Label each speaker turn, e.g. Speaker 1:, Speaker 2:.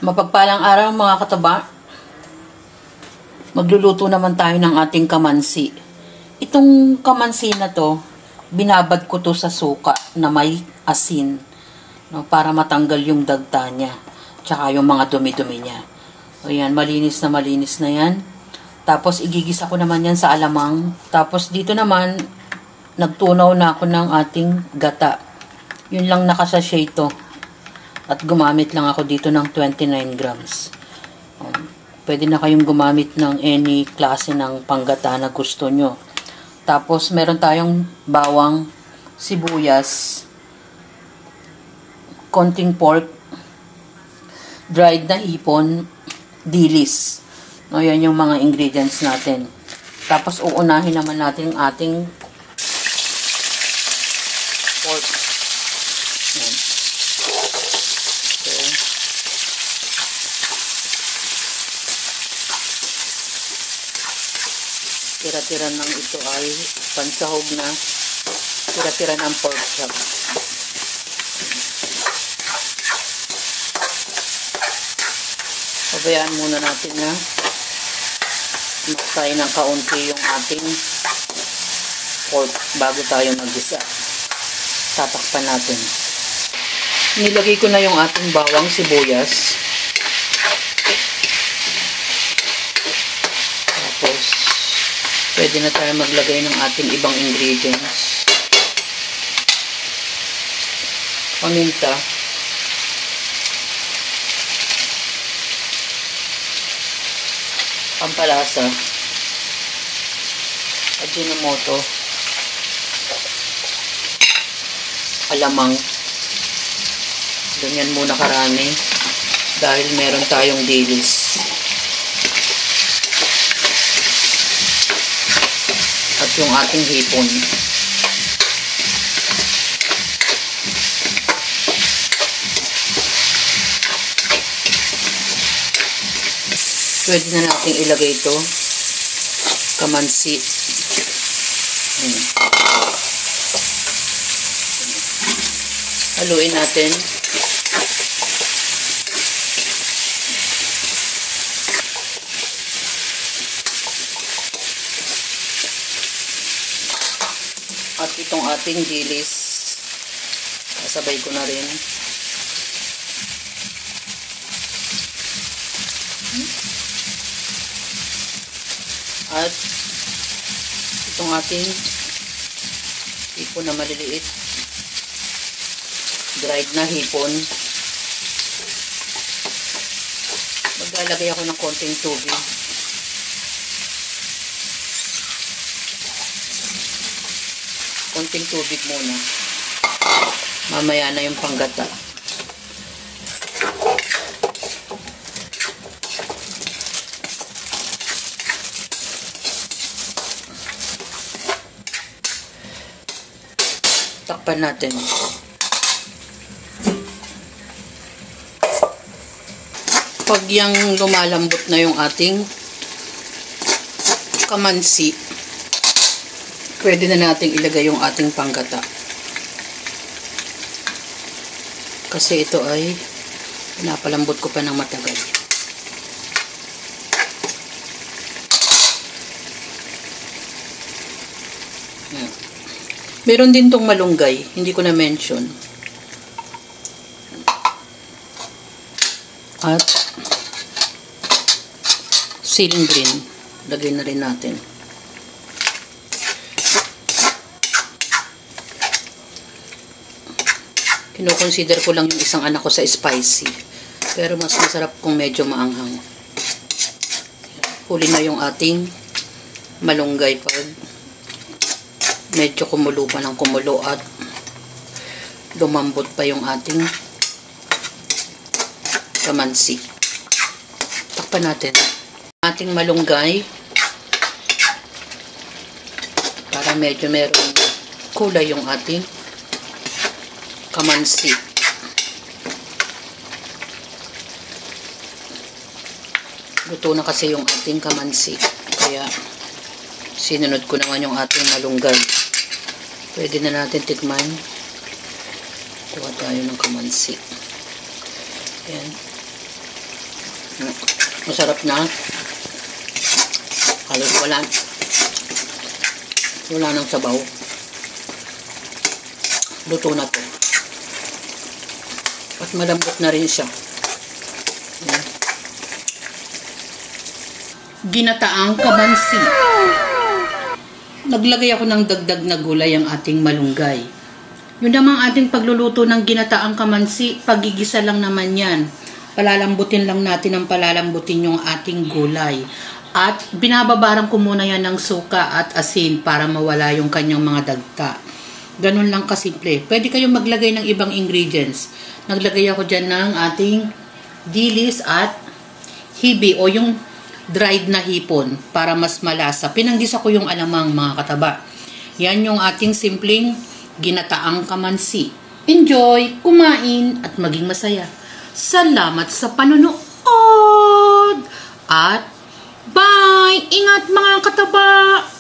Speaker 1: Mapagpalang araw mga kataba. Magluluto naman tayo ng ating kamansi. Itong kamansi na to, binabad ko to sa suka na may asin, no, para matanggal yung dagta niya, tsaka yung mga dumi-dumi niya. Ayan, malinis na yan. Tapos igigisa ko naman yan sa alamang. Tapos dito naman, nagtunaw na ako ng ating gata. Yun lang nakasashay to. At gumamit lang ako dito ng 29 grams. Pwede na kayong gumamit ng any klase ng panggata na gusto nyo. Tapos meron tayong bawang, sibuyas, konting pork, dried na hipon, dilis. No, yan yung mga ingredients natin. Tapos uunahin naman natin ang ating pork. Yan. Tira-tira ng ito ay pansahog na tira-tira ng pork chop. Pabayaan muna natin na maksay ng kaunti yung ating pork bago tayo mag-isa. Tatakpan natin. Nilagay ko na yung ating bawang sibuyas. Tapos pwede na tayo maglagay ng ating ibang ingredients. Paminta. Pampalasa. Ajinomoto. Alamang. Ganyan muna karami. Dahil meron tayong dilis. At yung ating hipon. Pwede na natin ilagay ito. Kamansi. Haluin natin. At itong ating dilis, sabay ko na rin. At itong ating hipon na maliliit, dried na hipon. Maglalagay ako ng konting tubig. Konting tubig muna. Mamaya na yung panggata. Takpan natin. Pag yung lumalambot na yung ating kamansi, pwede na natin ilagay yung ating panggata. Kasi ito ay pinapalambot ko pa ng matagal. Meron din tong malunggay, hindi ko na mention. At ceiling green, lagay na rin natin. Kino-consider ko lang yung isang anak ko sa spicy. Pero mas masarap kung medyo maanghang. Huli na yung ating malunggay pag medyo kumulo pa ng kumulo at lumambot pa yung ating kamansi. Takpan natin ating malunggay para medyo meron kulay yung ating kamansi. Luto na kasi yung ating kamansi, kaya sinunod ko naman yung ating malunggay. Pwede na natin tikman. Kuha tayo ng kamansi. Ayan. Masarap na. Halos wala nang sabaw. Luto na to. At malambot na rin siya. Ayan. Ginataang kamansi. Naglagay ako ng dagdag na gulay ang ating malunggay. Yun namang ating pagluluto ng ginataang kamansi, pagigisa lang naman yan. Palalambutin lang natin ang palalambutin yung ating gulay. At binababaran ko muna yan ng suka at asin para mawala yung kanyang mga dagta. Ganun lang kasimple. Pwede kayong maglagay ng ibang ingredients. Naglagay ako dyan ng ating dilis at hibi o yung dried na hipon para mas malasa. Pinanggisa ko yung alamang mga kataba. Yan yung ating simpleng ginataang kamansi. Enjoy, kumain at maging masaya. Salamat sa panonood at bye! Ingat mga kataba!